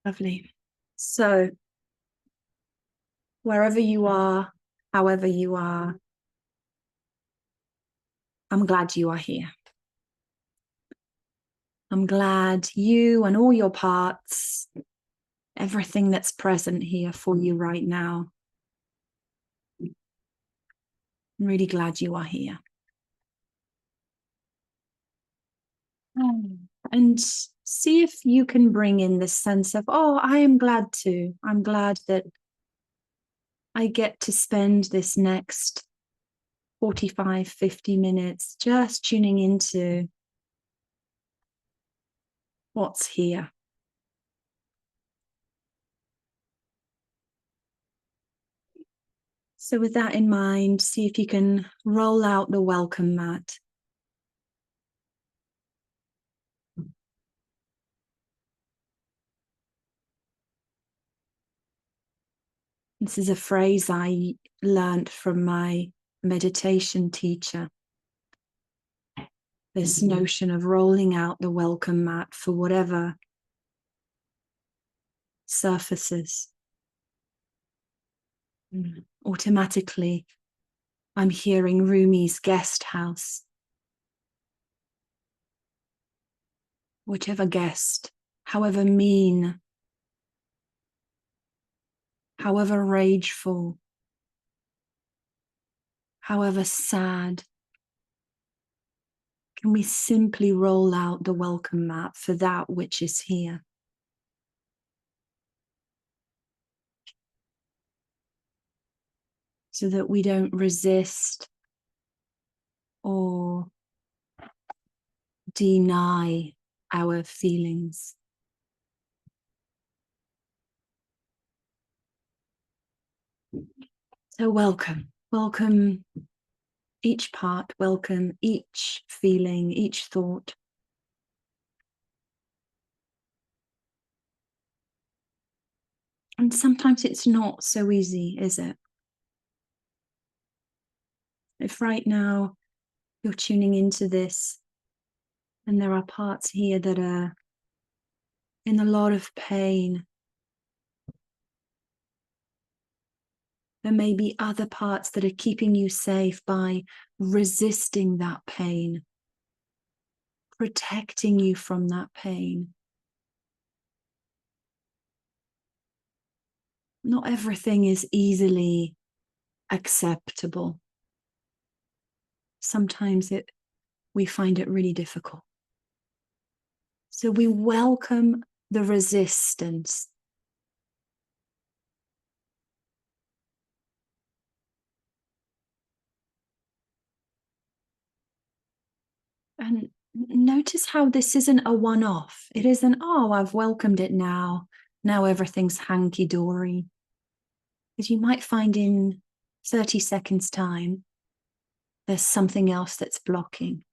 Lovely. So, wherever you are, however you are, I'm glad you are here. I'm glad you and all your parts, everything that's present here for you right now. I'm really glad you are here. And see if you can bring in this sense of, oh, I am glad too. I'm glad that I get to spend this next 45, 50 minutes just tuning into what's here. So with that in mind, see if you can roll out the welcome mat. This is a phrase I learned from my meditation teacher. This notion of rolling out the welcome mat for whatever surfaces. Automatically, I'm hearing Rumi's guest house. Whichever guest, however mean, however rageful, however sad, can we simply roll out the welcome mat for that which is here? So that we don't resist or deny our feelings. So welcome each part, welcome each feeling, each thought. And sometimes it's not so easy, is it? If right now you're tuning into this and there are parts here that are in a lot of pain, there may be other parts that are keeping you safe by resisting that pain, protecting you from that pain. Not everything is easily acceptable. Sometimes we find it really difficult. So we welcome the resistance. And notice how this isn't a one-off. It isn't, oh, I've welcomed it now. Now everything's hanky-dory. Because you might find in 30 seconds' time, there's something else that's blocking.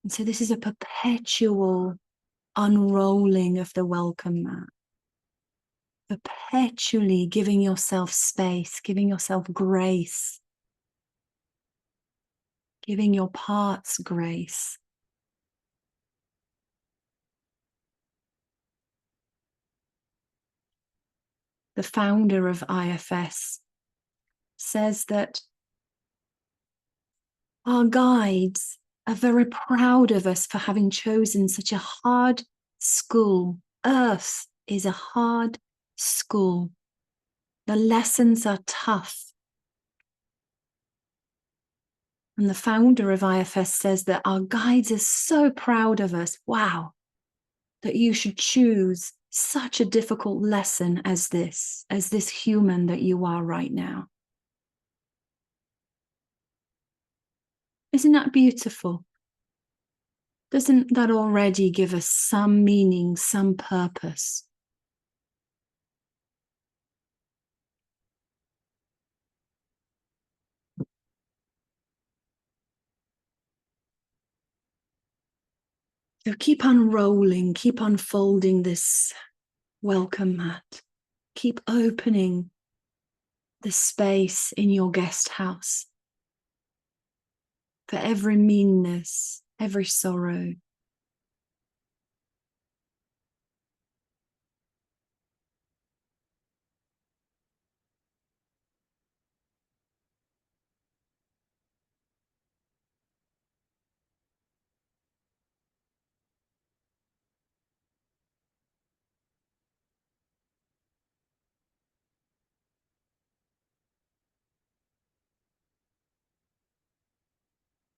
And so this is a perpetual unrolling of the welcome mat. Perpetually giving yourself space, giving yourself grace, giving your parts grace. The founder of IFS says that our guides are very proud of us for having chosen such a hard school. Earth is a hard school. The lessons are tough. And the founder of IFS says that our guides are so proud of us. Wow, that you should choose such a difficult lesson as this human that you are right now. Isn't that beautiful? Doesn't that already give us some meaning, some purpose? So keep unrolling, keep unfolding this welcome mat. Keep opening the space in your guest house for every meanness, every sorrow.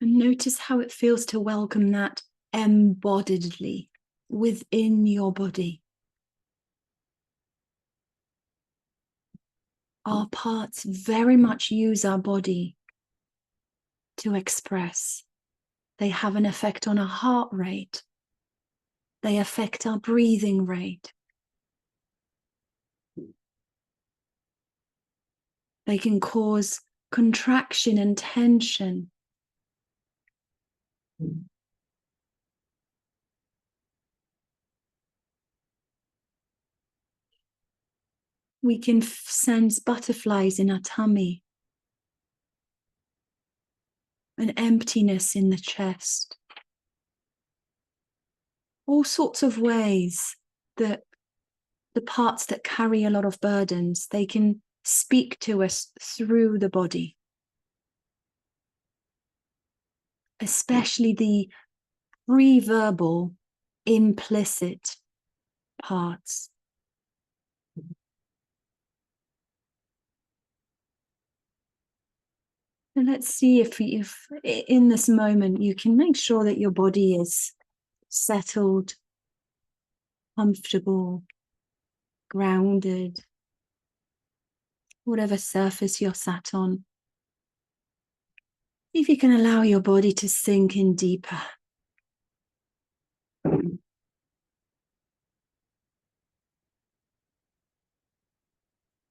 And notice how it feels to welcome that embodiedly within your body. Our parts very much use our body to express. They have an effect on our heart rate. They affect our breathing rate. They can cause contraction and tension. We can sense butterflies in our tummy, an emptiness in the chest. All sorts of ways that the parts that carry a lot of burdens, they can speak to us through the body. Especially the pre-verbal, implicit parts. And let's see if in this moment you can make sure that your body is settled, comfortable, grounded, whatever surface you're sat on. If you can allow your body to sink in deeper.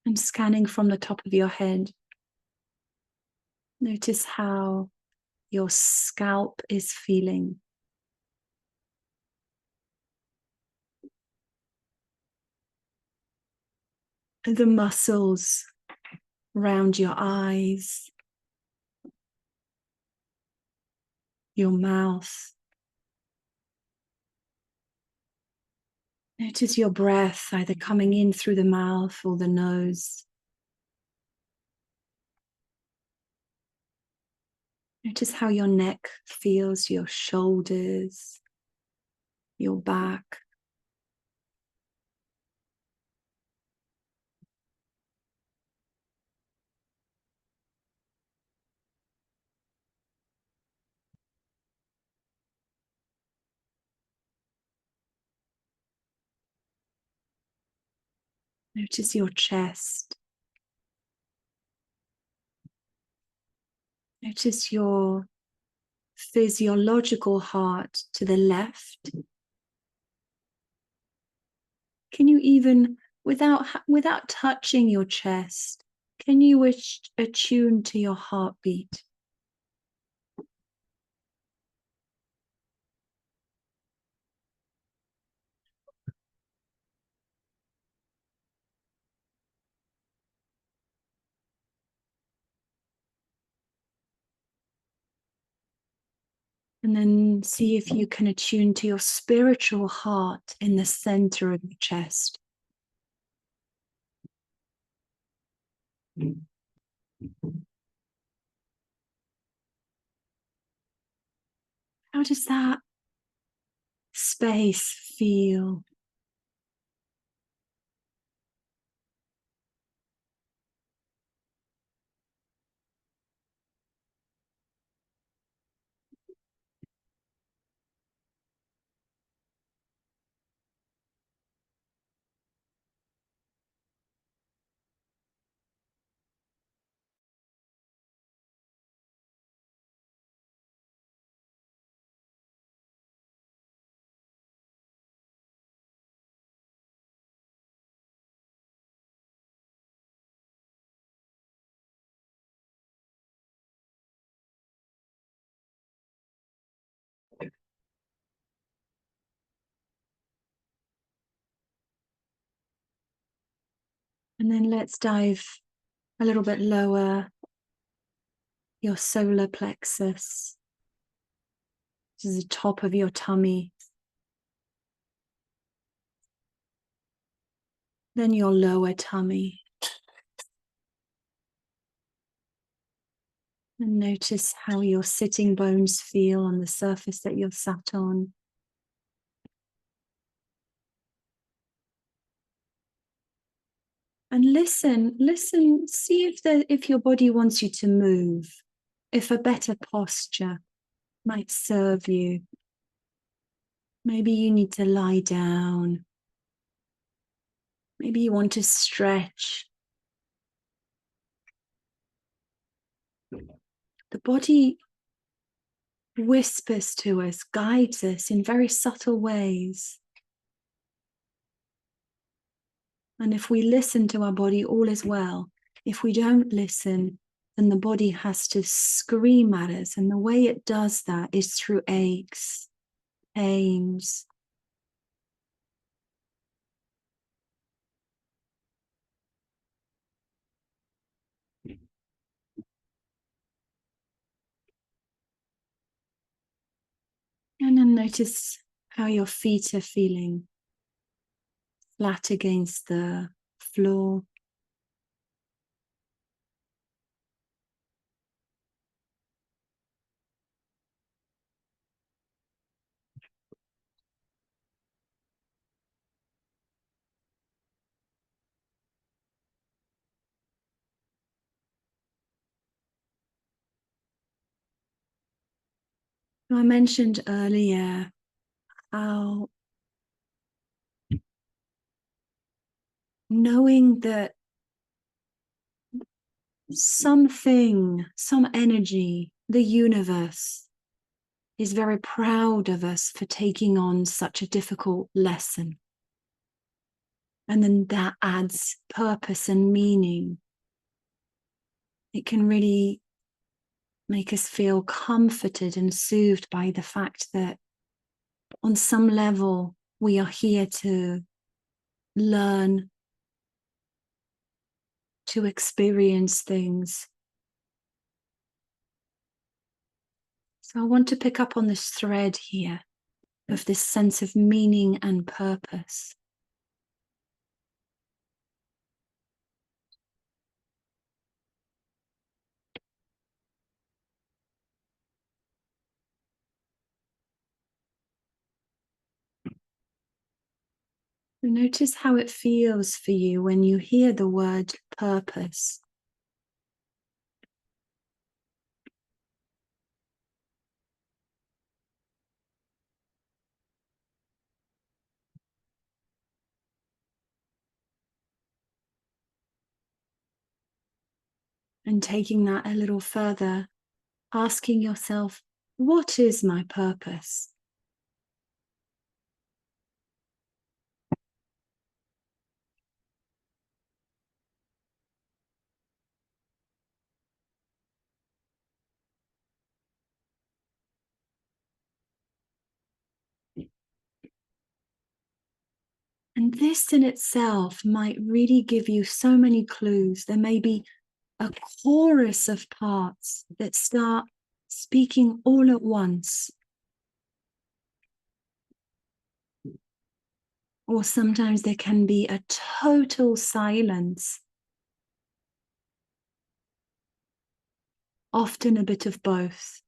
And scanning from the top of your head, notice how your scalp is feeling. The muscles around your eyes, your mouth. Notice your breath either coming in through the mouth or the nose. Notice how your neck feels, your shoulders, your back. Notice your chest. Notice your physiological heart to the left. Can you even, without touching your chest, can you attune to your heartbeat? And then see if you can attune to your spiritual heart in the center of your chest. How does that space feel? And then let's dive a little bit lower, your solar plexus. This is the top of your tummy. Then your lower tummy. And notice how your sitting bones feel on the surface that you're sat on. And listen, see if your body wants you to move, if a better posture, might serve you. Maybe you need to lie down. Maybe you want to stretch. The body whispers to us, guides us in very subtle ways. And if we listen to our body, all is well. If we don't listen, then the body has to scream at us. And the way it does that is through aches, pains. And then notice how your feet are feeling, flat against the floor. I mentioned earlier how knowing that something, some energy, the universe is very proud of us for taking on such a difficult lesson. And then that adds purpose and meaning. It can really make us feel comforted and soothed by the fact that on some level we are here to learn, to experience things. So I want to pick up on this thread here of this sense of meaning and purpose. Notice how it feels for you when you hear the word purpose. And taking that a little further, asking yourself, what is my purpose? And this in itself might really give you so many clues. There may be a chorus of parts that start speaking all at once. Or sometimes there can be a total silence, often a bit of both,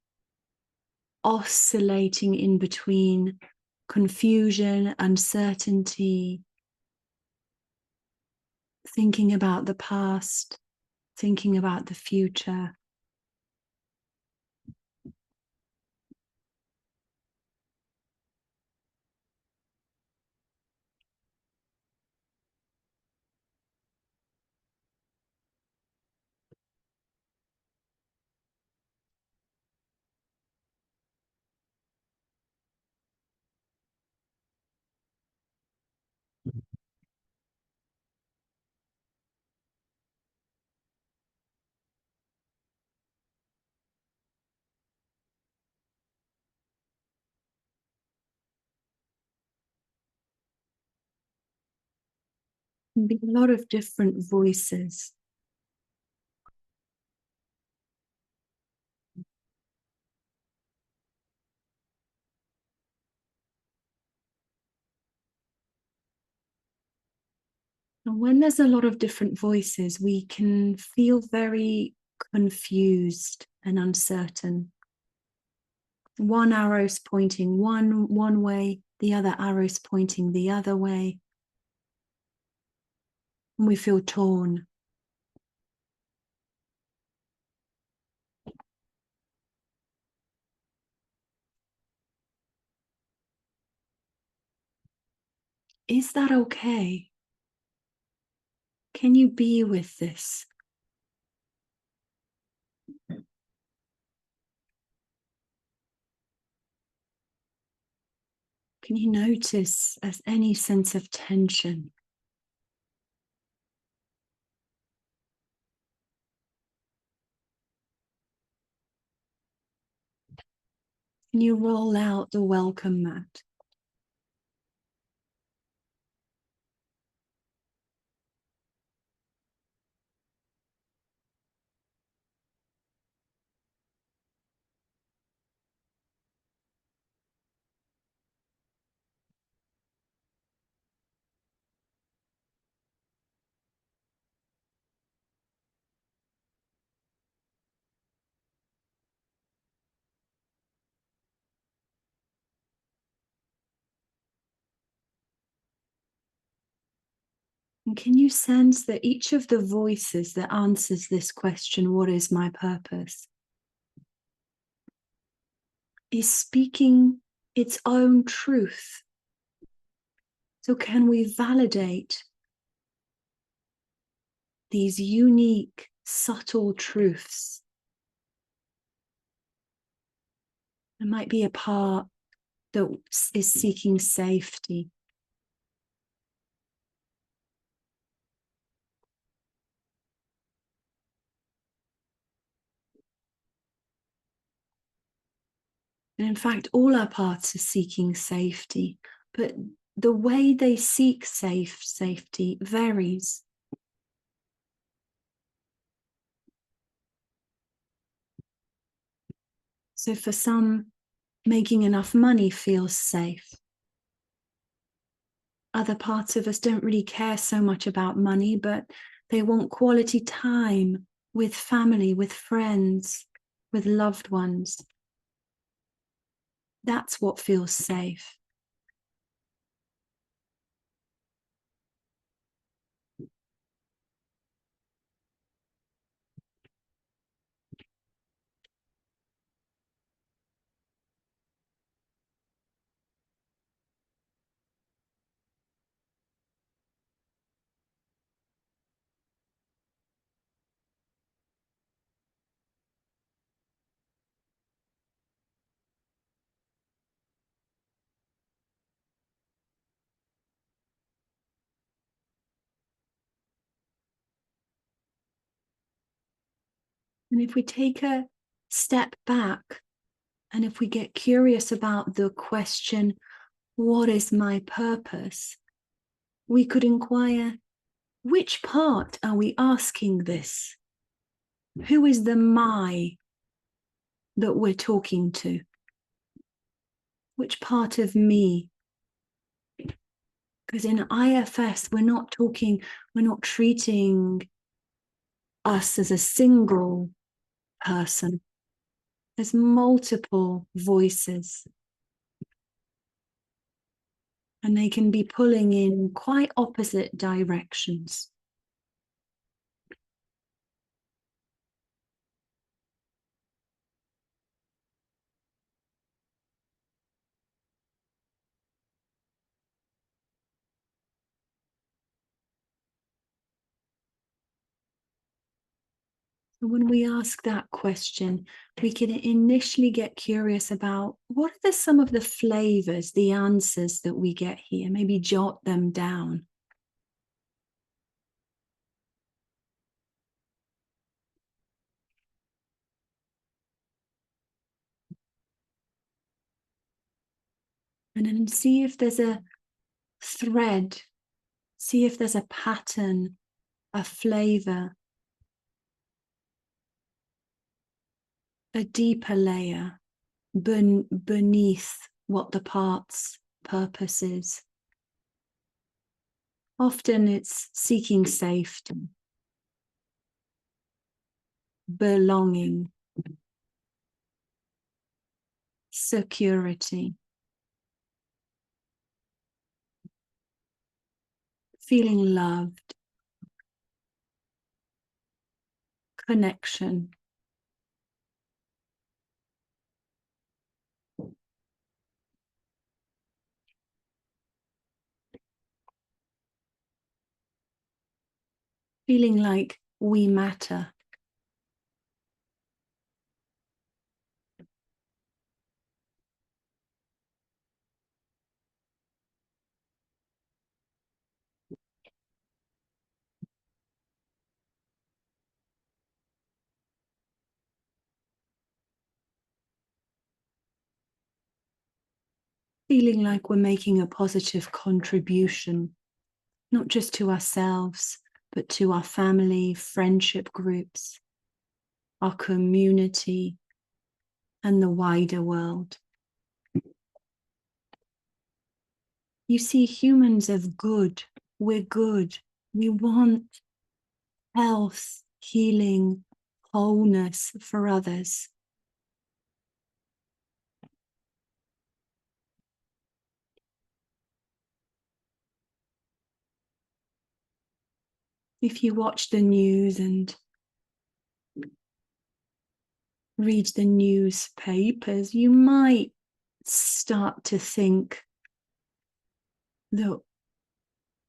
oscillating in between confusion, uncertainty, thinking about the past, thinking about the future. Can be a lot of different voices. And when there's a lot of different voices, we can feel very confused and uncertain. One arrow's pointing one way, the other arrow's pointing the other way. And we feel torn. Is that okay? Can you be with this? Can you notice as any sense of tension? Can you roll out the welcome mat? And can you sense that each of the voices that answers this question, what is my purpose, is speaking its own truth? So can we validate these unique, subtle truths? There might be a part that is seeking safety. And in fact, all our parts are seeking safety, but the way they seek safety varies. So for some, making enough money feels safe. Other parts of us don't really care so much about money, but they want quality time with family, with friends, with loved ones. That's what feels safe. And if we take a step back and if we get curious about the question, what is my purpose? We could inquire, which part are we asking this? Who is the my that we're talking to? Which part of me? Because in IFS, we're not treating us as a single person. There's multiple voices, and they can be pulling in quite opposite directions. So when we ask that question, we can initially get curious about what are some of the flavors, the answers that we get here. Maybe jot them down. And then see if there's a thread, see if there's a pattern, a flavor, a deeper layer beneath what the part's purpose is. Often it's seeking safety, belonging, security, feeling loved, connection. feeling like we matter. Feeling like we're making a positive contribution, not just to ourselves, but to our family, friendship groups, our community, and the wider world. You see, humans are good. We're good. We want health, healing, wholeness for others. If you watch the news and read the newspapers, you might start to think that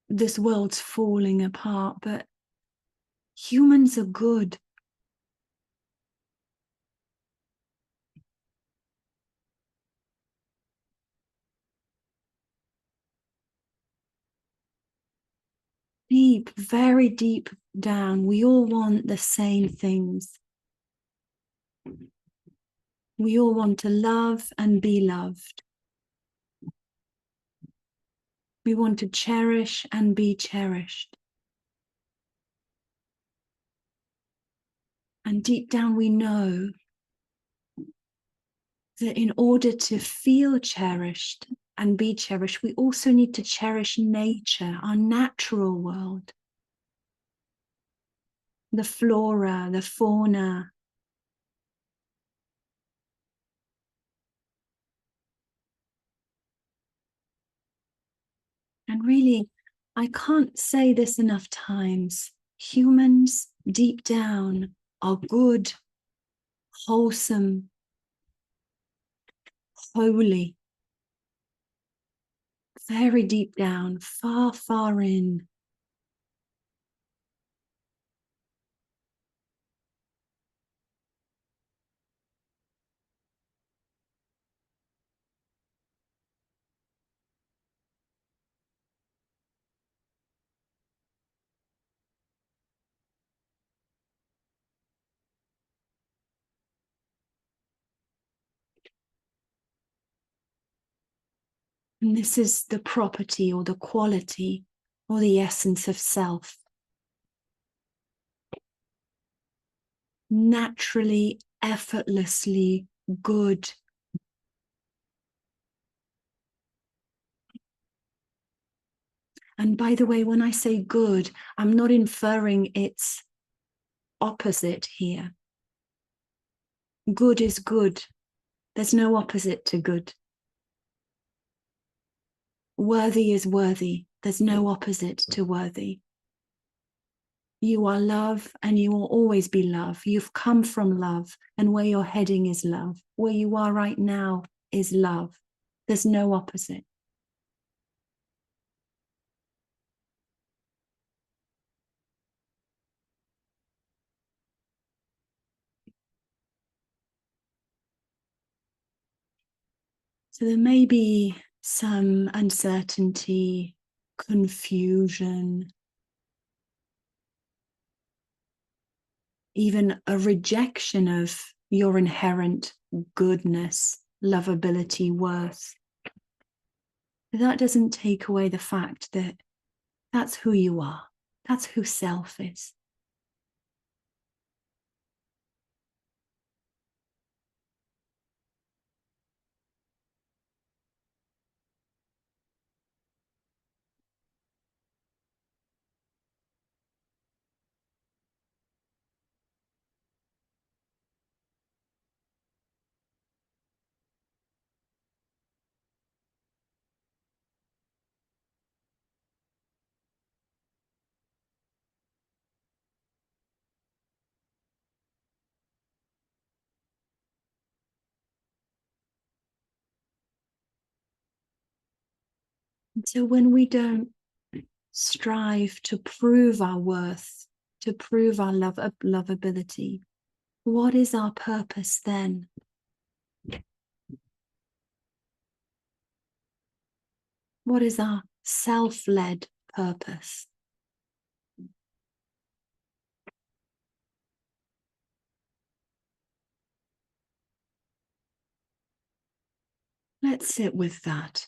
this world's falling apart, but humans are good. Deep, very deep down, we all want the same things. We all want to love and be loved. We want to cherish and be cherished. And deep down, we know that in order to feel cherished and be cherished, we also need to cherish nature, our natural world, the flora, the fauna. And really, I can't say this enough times. Humans, deep down, are good, wholesome, holy, very deep down, far, far in. And this is the property or the quality or the essence of self. Naturally, effortlessly good. And by the way, when I say good, I'm not inferring its opposite here. Good is good. There's no opposite to good. Worthy is worthy. There's no opposite to worthy. You are love and you will always be love. You've come from love, and where you're heading is love. Where you are right now is love. There's no opposite. So there may be some uncertainty, confusion, even a rejection of your inherent goodness, lovability, worth. That doesn't take away the fact that that's who you are. That's who self is. And so when we don't strive to prove our worth to prove our lovability, what is our purpose then? What is our self-led purpose? Let's sit with that.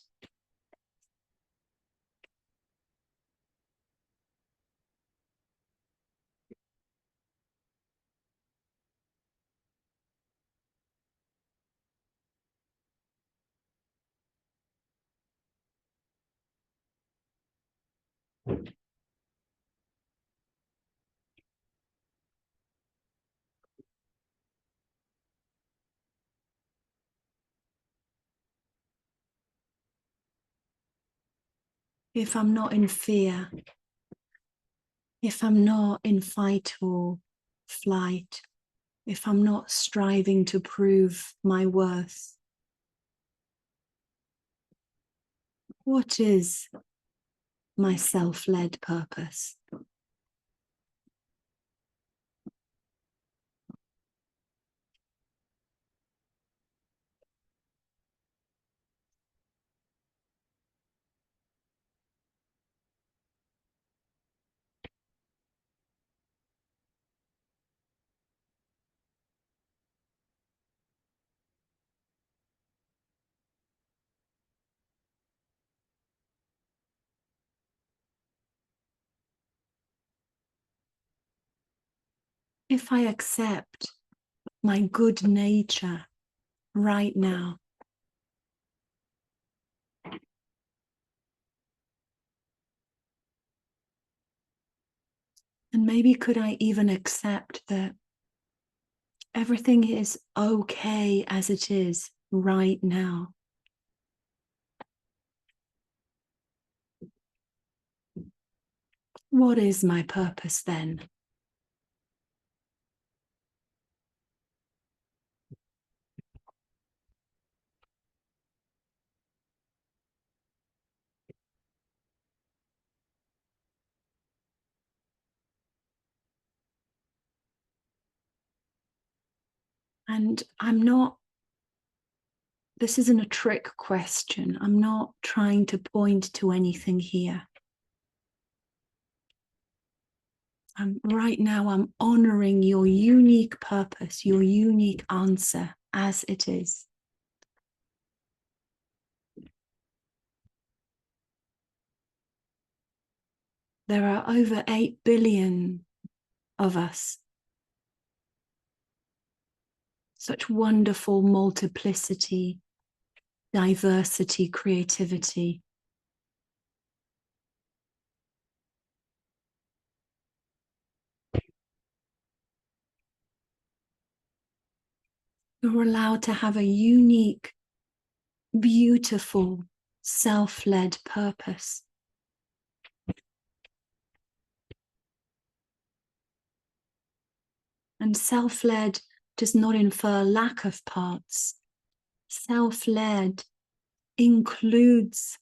If I'm not in fear, if I'm not in fight or flight, if I'm not striving to prove my worth, what is my self-led purpose? If I accept my good nature right now, and maybe could I even accept that everything is okay as it is right now? What is my purpose then? And this isn't a trick question. I'm not trying to point to anything here. Right now, I'm honoring your unique purpose, your unique answer as it is. There are over 8 billion of us. Such wonderful multiplicity, diversity, creativity. You're allowed to have a unique, beautiful, self-led purpose. And self-led does not infer lack of parts. Self-led includes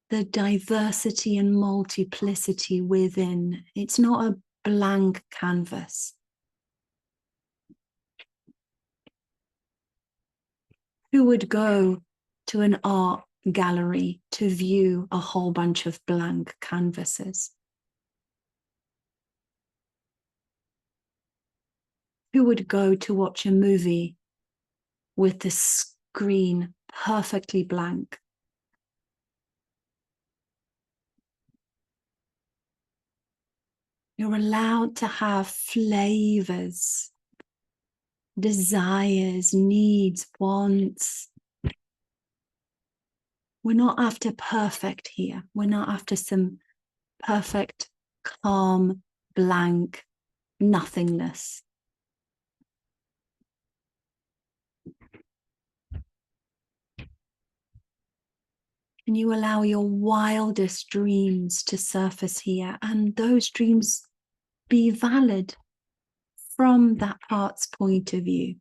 the diversity and multiplicity within. It's not a blank canvas. Who would go to an art gallery to view a whole bunch of blank canvases? Who would go to watch a movie with the screen perfectly blank? You're allowed to have flavors, desires, needs, wants. We're not after perfect here. We're not after some perfect, calm, blank nothingness. And you allow your wildest dreams to surface here, and those dreams be valid from that part's point of view.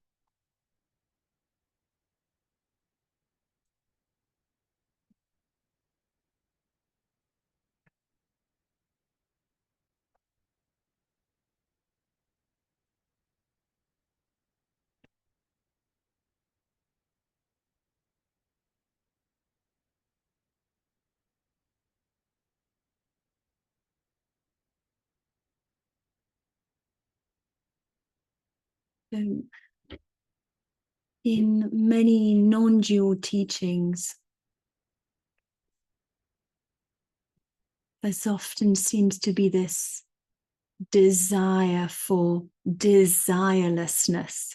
So in many non-dual teachings, there often seems to be this desire for desirelessness.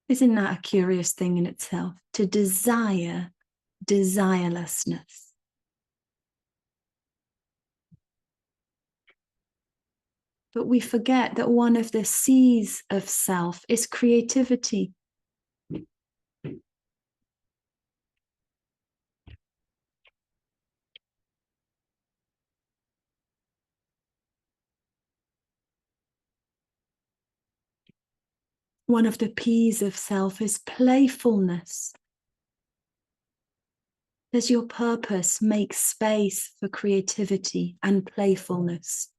Isn't that a curious thing in itself? To desire desirelessness. But we forget that one of the C's of self is creativity. One of the P's of self is playfulness. Does your purpose make space for creativity and playfulness?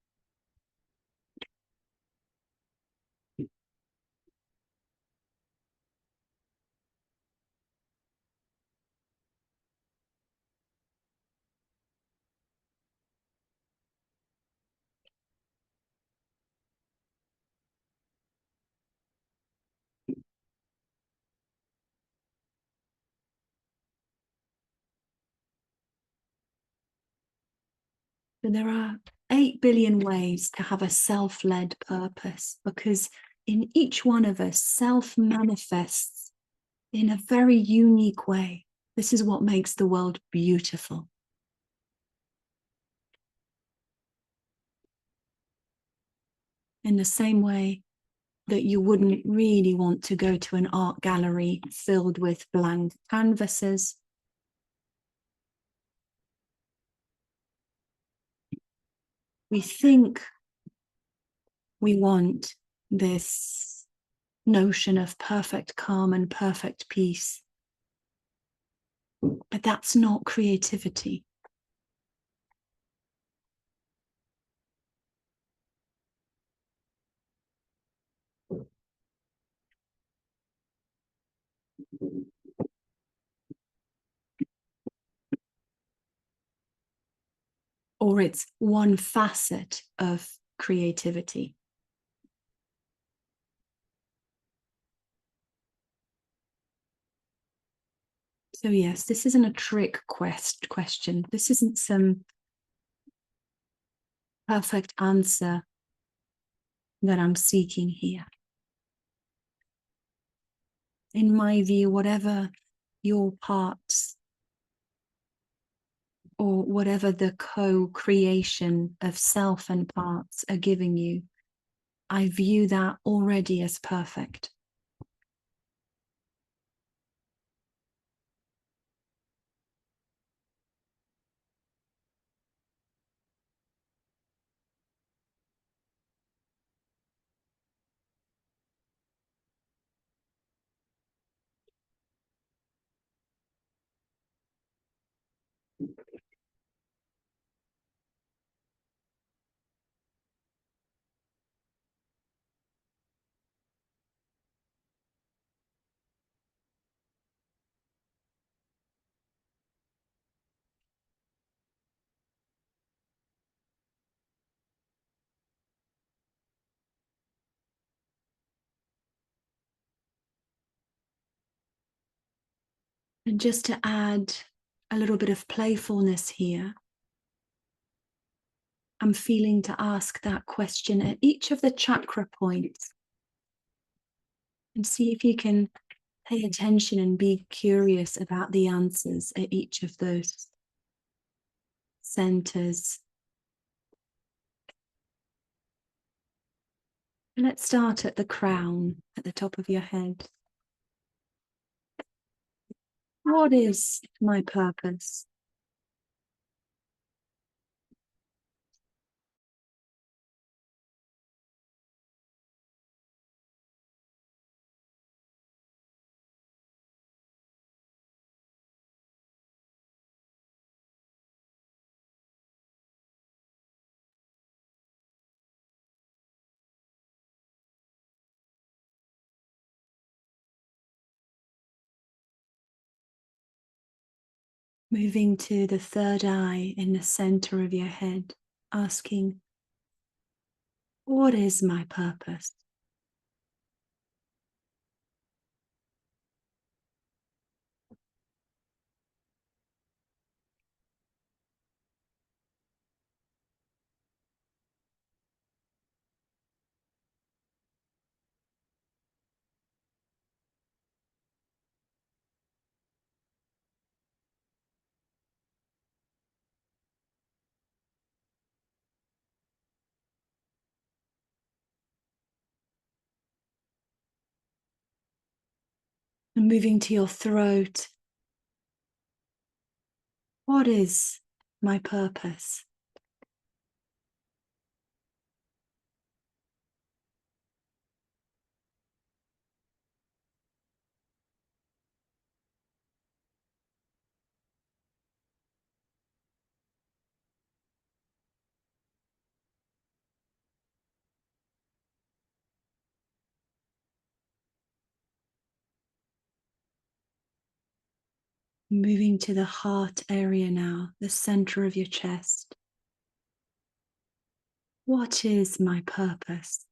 And there are 8 billion ways to have a self-led purpose, because in each one of us, self manifests in a very unique way. This is what makes the world beautiful. In the same way that you wouldn't really want to go to an art gallery filled with blank canvases. We think we want this notion of perfect calm and perfect peace, but that's not creativity. Or it's one facet of creativity. So yes, this isn't a trick question. This isn't some perfect answer that I'm seeking here. In my view, whatever your parts or whatever the co-creation of self and parts are giving you, I view that already as perfect. And just to add a little bit of playfulness here, I'm feeling to ask that question at each of the chakra points and see if you can pay attention and be curious about the answers at each of those centers. Let's start at the crown, at the top of your head. What is my purpose? Moving to the third eye in the center of your head. asking, what is my purpose? And moving to your throat, what is my purpose? Moving to the heart area now, the center of your chest. What is my purpose?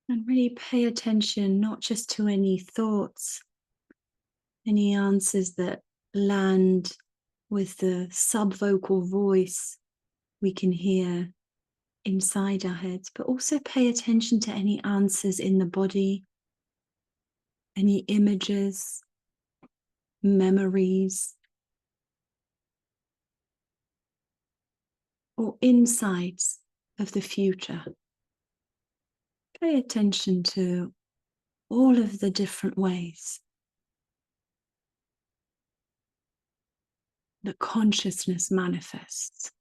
And really pay attention not just to any thoughts, any answers that land with the subvocal voice we can hear inside our heads, but also pay attention to any answers in the body, any images, memories, or insights of the future. Pay attention to all of the different ways that consciousness manifests.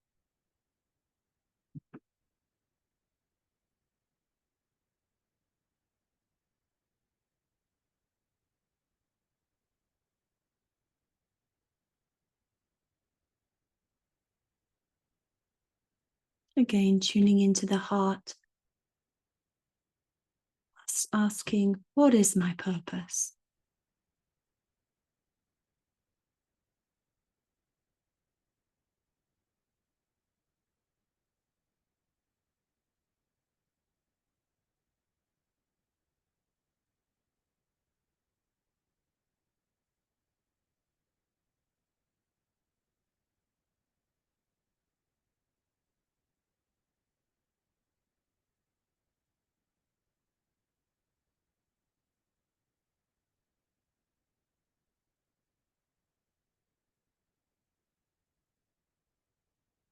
Again, tuning into the heart, asking, what is my purpose?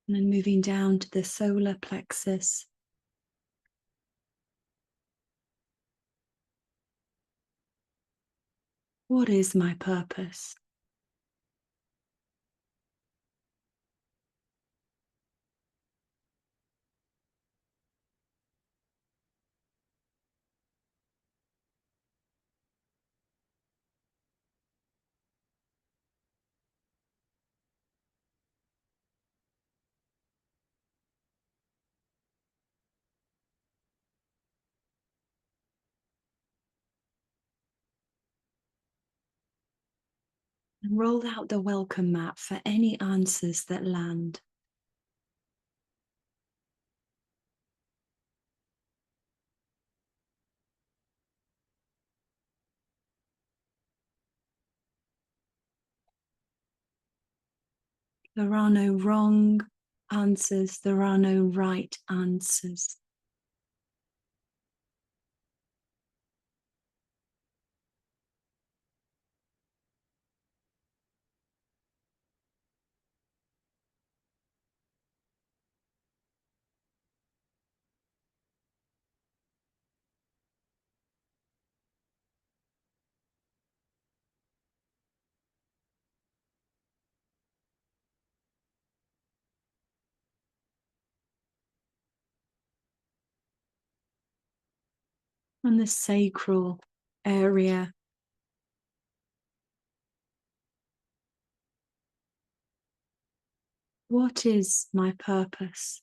And then moving down to the solar plexus. What is my purpose? And roll out the welcome mat for any answers that land. There are no wrong answers, there are no right answers. and the sacral area. What is my purpose?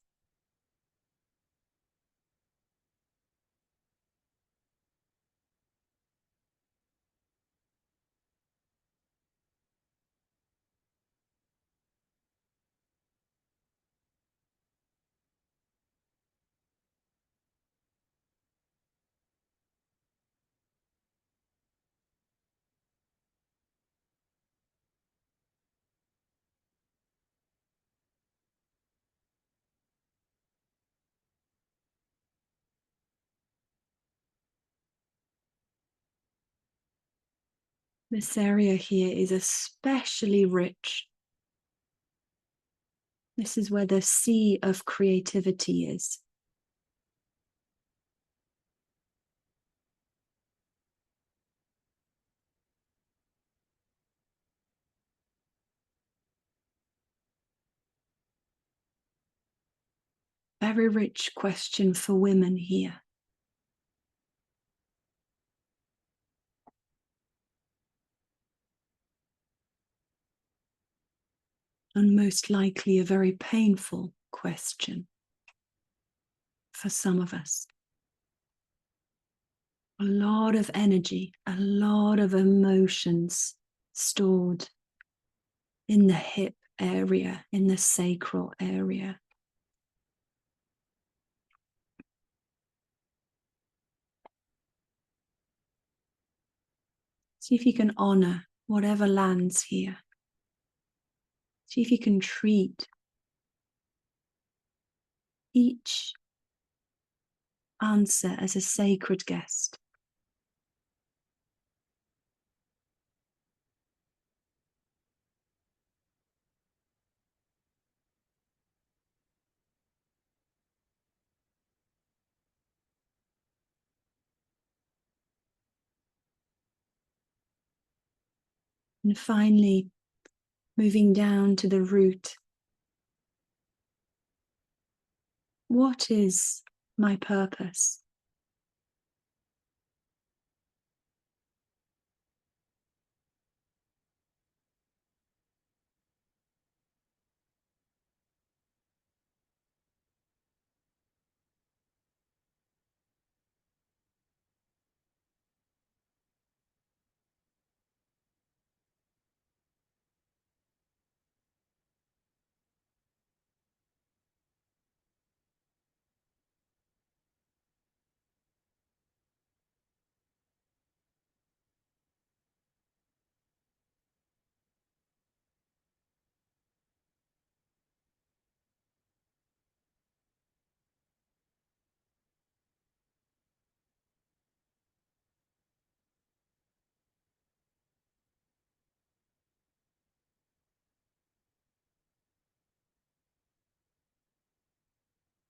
This area here is especially rich. This is where the sea of creativity is. Very rich question for women here. And most likely a very painful question for some of us. A lot of energy, a lot of emotions stored in the hip area, in the sacral area. See if you can honor whatever lands here. See if you can treat each answer as a sacred guest. And finally, moving down to the root. What is my purpose?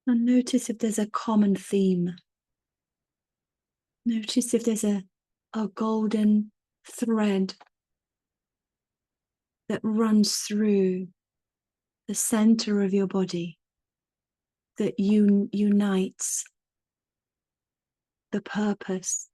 And notice if there's a common theme. Notice if there's a golden thread that runs through the center of your body that unites the purpose.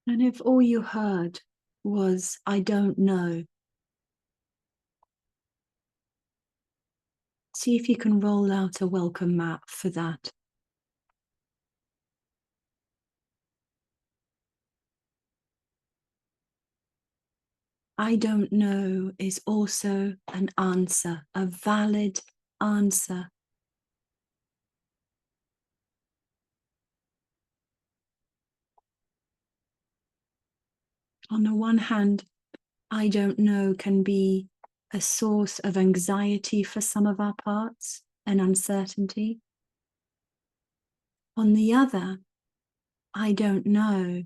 And if all you heard was, I don't know, see if you can roll out a welcome mat for that. I don't know is also an answer, a valid answer. On the one hand, I don't know can be a source of anxiety for some of our parts and uncertainty. On the other, I don't know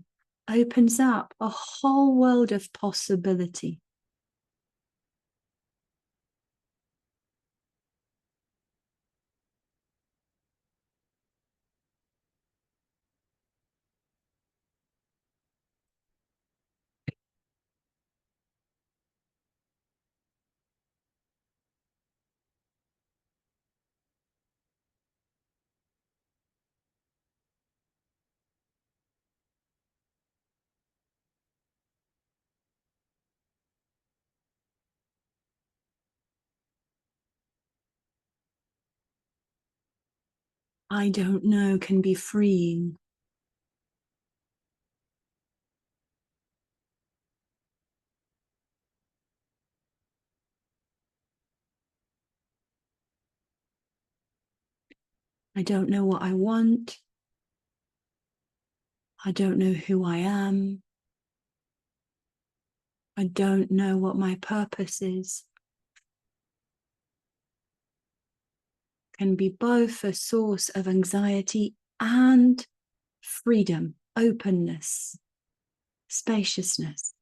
opens up a whole world of possibility. I don't know can be freeing. I don't know what I want. I don't know who I am. I don't know what my purpose is. Can be both a source of anxiety and freedom, openness, spaciousness.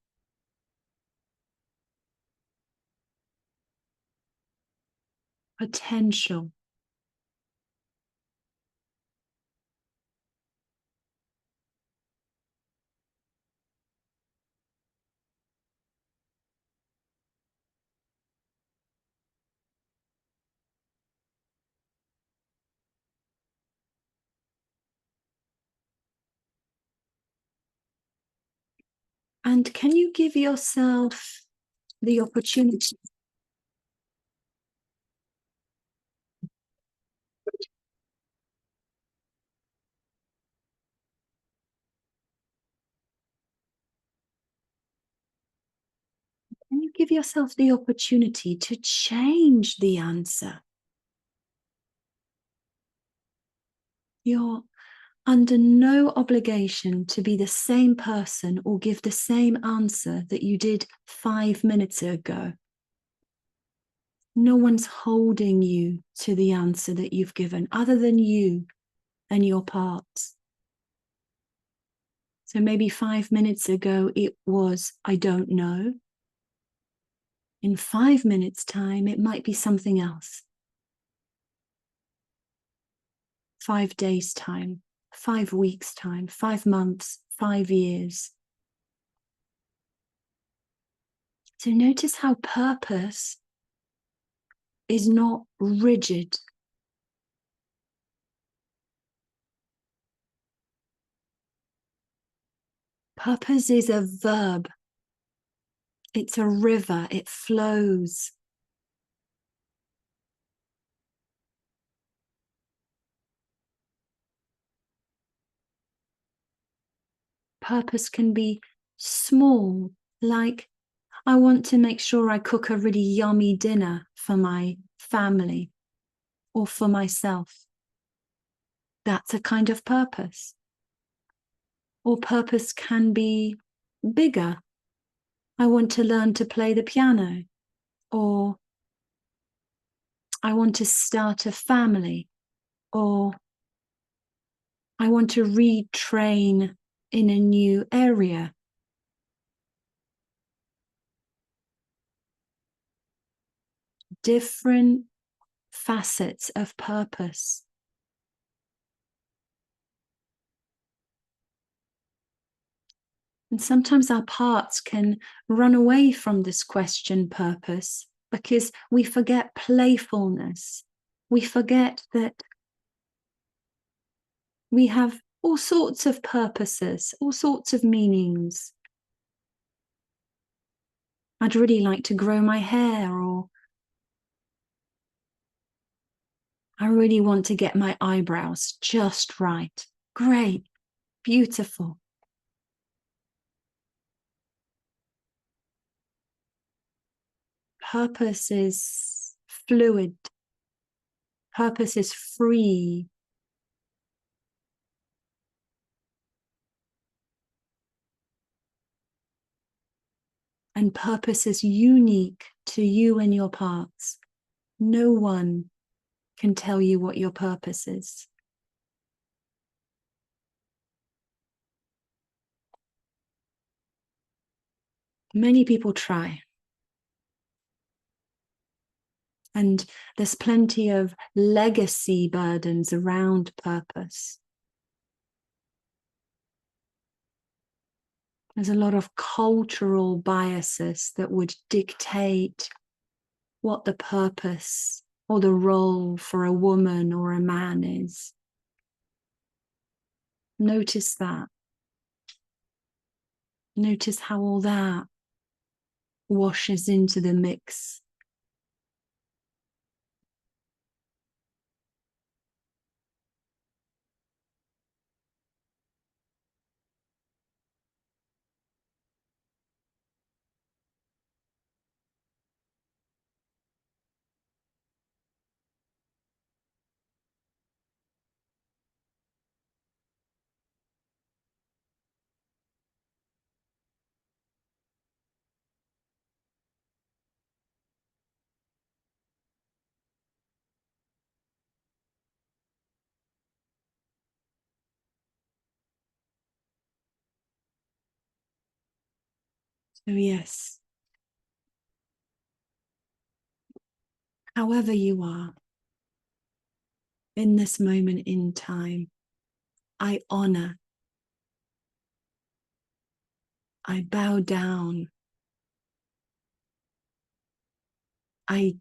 Potential. And can you give yourself the opportunity can you give yourself the opportunity to change the answer? You're under no obligation to be the same person or give the same answer that you did 5 minutes ago. No one's holding you to the answer that you've given other than you and your parts. So maybe 5 minutes ago it was, I don't know. In 5 minutes' time, it might be something else. 5 days' time, 5 weeks' time, 5 months, 5 years. So notice how purpose is not rigid. Purpose is a verb. It's a river, it flows. Purpose can be small, like I want to make sure I cook a really yummy dinner for my family or for myself. That's a kind of purpose. Or purpose can be bigger. I want to learn to play the piano, or I want to start a family, or I want to retrain in a new area. Different facets of purpose. And sometimes our parts can run away from this question, purpose, because we forget playfulness. We forget that we have all sorts of purposes, all sorts of meanings. I'd really like to grow my hair, or I really want to get my eyebrows just right. Great, beautiful. Purpose is fluid. Purpose is free. And purpose is unique to you and your parts. No one can tell you what your purpose is. Many people try. And there's plenty of legacy burdens around purpose. There's a lot of cultural biases that would dictate what the purpose or the role for a woman or a man is. Notice that. Notice how all that washes into the mix. So yes, however you are in this moment in time, I honor, I bow down, I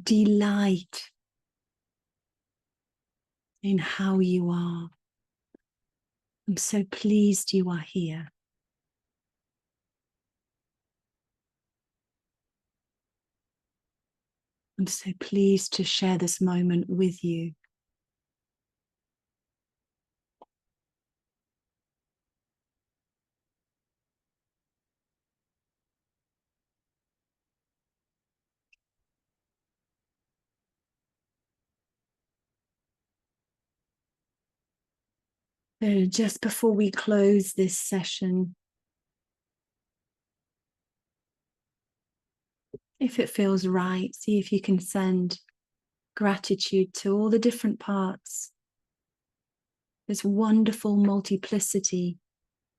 delight in how you are. I'm so pleased you are here. I'm so pleased to share this moment with you. So just before we close this session, if it feels right, see if you can send gratitude to all the different parts. This wonderful multiplicity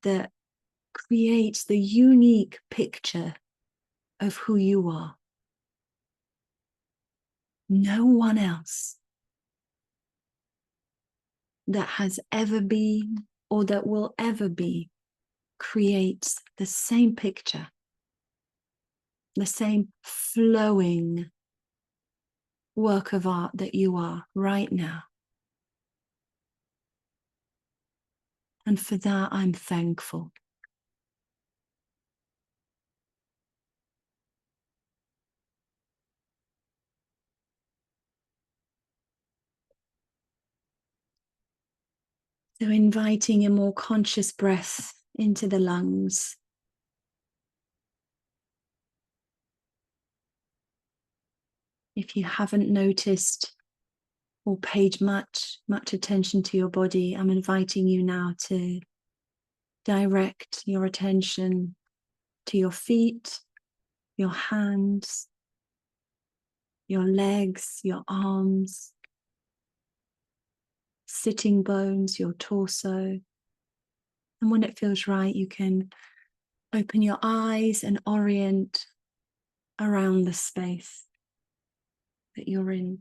that creates the unique picture of who you are. No one else that has ever been or that will ever be creates the same picture, the same flowing work of art that you are right now. And for that, I'm thankful. So inviting a more conscious breath into the lungs. If you haven't noticed or paid much attention to your body, I'm inviting you now to direct your attention to your feet, your hands, your legs, your arms, sitting bones, your torso. And when it feels right, you can open your eyes and orient around the space that you're in.